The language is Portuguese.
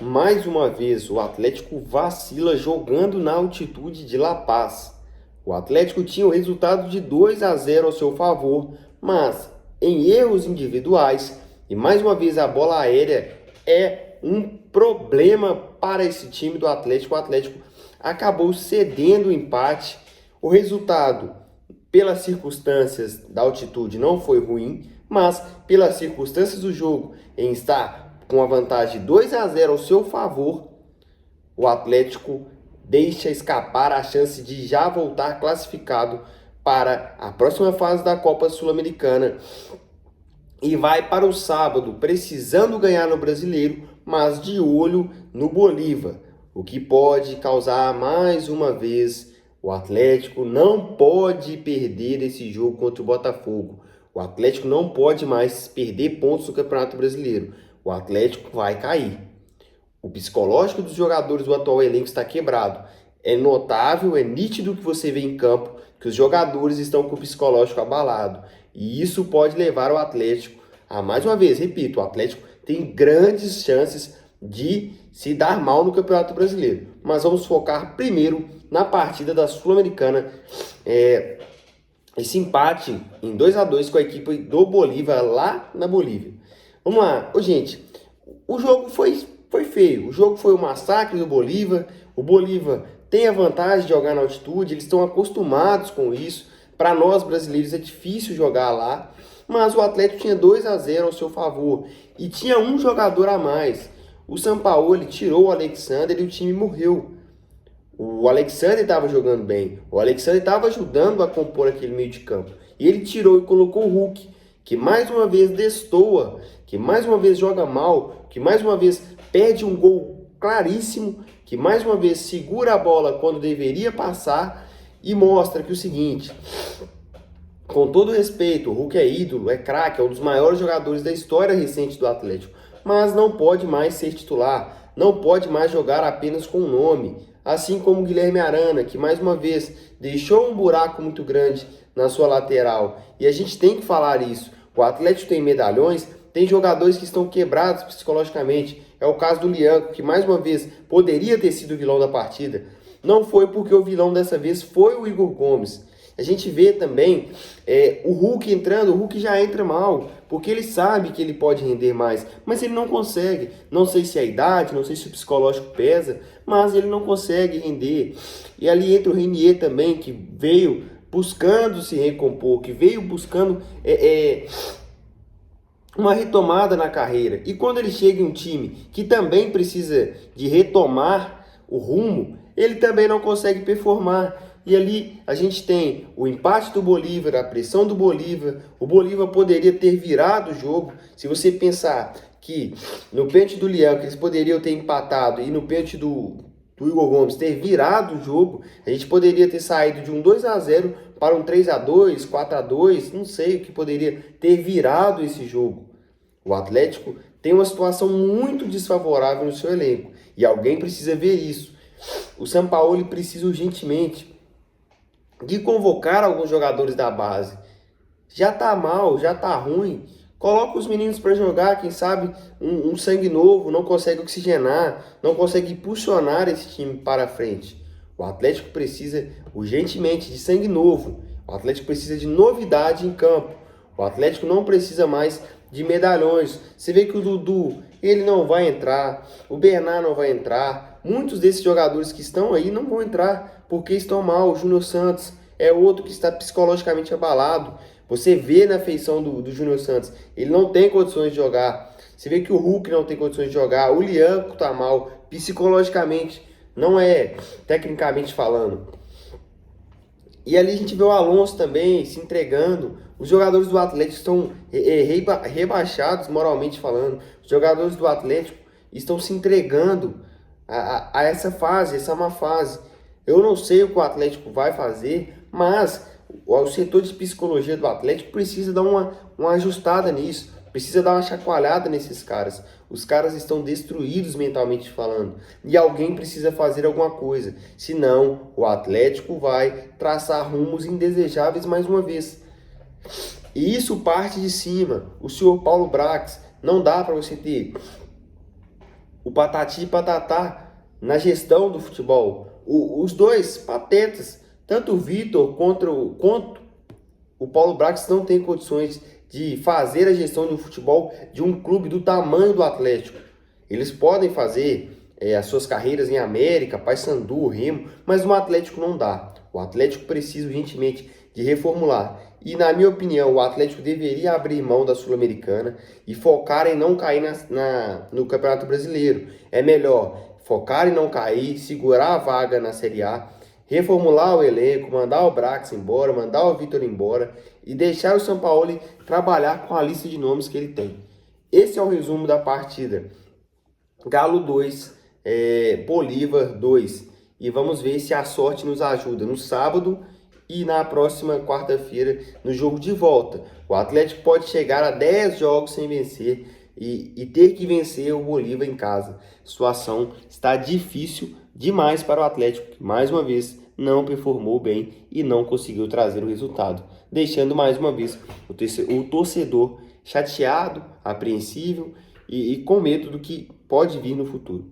Mais uma vez o Atlético vacila jogando na altitude de La Paz. O Atlético tinha o resultado de 2-0 ao seu favor, mas em erros individuais, e mais uma vez a bola aérea é um problema para esse time do Atlético. O Atlético acabou cedendo o empate. O resultado, pelas circunstâncias da altitude, não foi ruim, mas pelas circunstâncias do jogo, em estar com a vantagem de 2-0 ao seu favor, o Atlético deixa escapar a chance de já voltar classificado para a próxima fase da Copa Sul-Americana e vai para o sábado precisando ganhar no Brasileiro, mas de olho no Bolívar, o que pode causar mais uma vez. O Atlético não pode perder esse jogo contra o Botafogo. O Atlético não pode mais perder pontos no Campeonato Brasileiro. O Atlético vai cair. O psicológico dos jogadores do atual elenco está quebrado. É notável, é nítido que você vê em campo que os jogadores estão com o psicológico abalado. E isso pode levar o Atlético a, mais uma vez, repito, o Atlético tem grandes chances de se dar mal no Campeonato Brasileiro. Mas vamos focar primeiro na partida da Sul-Americana. Esse empate em 2-2 com a equipe do Bolívar lá na Bolívia. Vamos lá, gente, o jogo foi feio, o jogo foi um massacre do Bolívar. O Bolívar tem a vantagem de jogar na altitude, eles estão acostumados com isso. Para nós brasileiros é difícil jogar lá, mas o Atlético tinha 2-0 ao seu favor e tinha um jogador a mais. O Sampaoli tirou o Alexander e o time morreu. O Alexander estava jogando bem, o Alexander estava ajudando a compor aquele meio de campo. E ele tirou e colocou o Hulk, que mais uma vez destoa, que mais uma vez joga mal, que mais uma vez perde um gol claríssimo, que mais uma vez segura a bola quando deveria passar e mostra que o seguinte, com todo respeito, o Hulk é ídolo, é craque, é um dos maiores jogadores da história recente do Atlético, mas não pode mais ser titular, não pode mais jogar apenas com o nome, assim como o Guilherme Arana, que mais uma vez deixou um buraco muito grande na sua lateral. E a gente tem que falar isso. O Atlético tem medalhões, tem jogadores que estão quebrados psicologicamente. É o caso do Lianco, que mais uma vez poderia ter sido o vilão da partida. Não foi, porque o vilão dessa vez foi o Igor Gomes. A gente vê também o Hulk entrando, o Hulk já entra mal, porque ele sabe que ele pode render mais, mas ele não consegue. Não sei se é a idade, não sei se o psicológico pesa, mas ele não consegue render. E ali entra o Renier também, que veio buscando se recompor, que veio buscando uma retomada na carreira. E quando ele chega em um time que também precisa de retomar o rumo, ele também não consegue performar. E ali a gente tem o empate do Bolívar, a pressão do Bolívar. O Bolívar poderia ter virado o jogo. Se você pensar que no pênalti do Leão, que eles poderiam ter empatado, e no pênalti do Igor Gomes ter virado o jogo, a gente poderia ter saído de um 2-0 para um 3-2, 4-2, não sei o que poderia ter virado esse jogo. O Atlético tem uma situação muito desfavorável no seu elenco, e alguém precisa ver isso. O Sampaoli precisa urgentemente de convocar alguns jogadores da base. Já tá mal, já tá ruim. Coloca os meninos para jogar, quem sabe um sangue novo, não consegue oxigenar, não consegue impulsionar esse time para frente. O Atlético precisa urgentemente de sangue novo. O Atlético precisa de novidade em campo. O Atlético não precisa mais de medalhões. Você vê que o Dudu, ele não vai entrar, o Bernard não vai entrar. Muitos desses jogadores que estão aí não vão entrar porque estão mal. O Júnior Santos é outro que está psicologicamente abalado. Você vê na feição do Júnior Santos, ele não tem condições de jogar. Você vê que o Hulk não tem condições de jogar. O Lianco tá mal, psicologicamente, não é tecnicamente falando. E ali a gente vê o Alonso também se entregando. Os jogadores do Atlético estão rebaixados moralmente falando. Os jogadores do Atlético estão se entregando a essa fase, essa má fase. Eu não sei o que o Atlético vai fazer, mas o setor de psicologia do Atlético precisa dar uma ajustada nisso, precisa dar uma chacoalhada nesses caras. Os caras estão destruídos mentalmente falando, e alguém precisa fazer alguma coisa, senão o Atlético vai traçar rumos indesejáveis mais uma vez. E isso parte de cima. O senhor Paulo Brax, não dá para você ter o Patati e Patatá na gestão do futebol. Os dois patetas, tanto o Vitor quanto o Paulo Brax, não têm condições de fazer a gestão de um futebol de um clube do tamanho do Atlético. Eles podem fazer as suas carreiras em América, Paysandu, Remo, mas no Atlético não dá. O Atlético precisa urgentemente de reformular. E, na minha opinião, o Atlético deveria abrir mão da Sul-Americana e focar em não cair no Campeonato Brasileiro. É melhor focar em não cair, segurar a vaga na Série A, reformular o elenco, mandar o Brax embora, mandar o Vitor embora e deixar o Sampaoli trabalhar com a lista de nomes que ele tem. Esse é o resumo da partida. Galo 2, Bolívar 2. E vamos ver se a sorte nos ajuda no sábado e na próxima quarta-feira no jogo de volta. O Atlético pode chegar a 10 jogos sem vencer e ter que vencer o Bolívar em casa. A situação está difícil demais para o Atlético, que mais uma vez não performou bem e não conseguiu trazer o resultado, deixando mais uma vez o torcedor chateado, apreensível e com medo do que pode vir no futuro.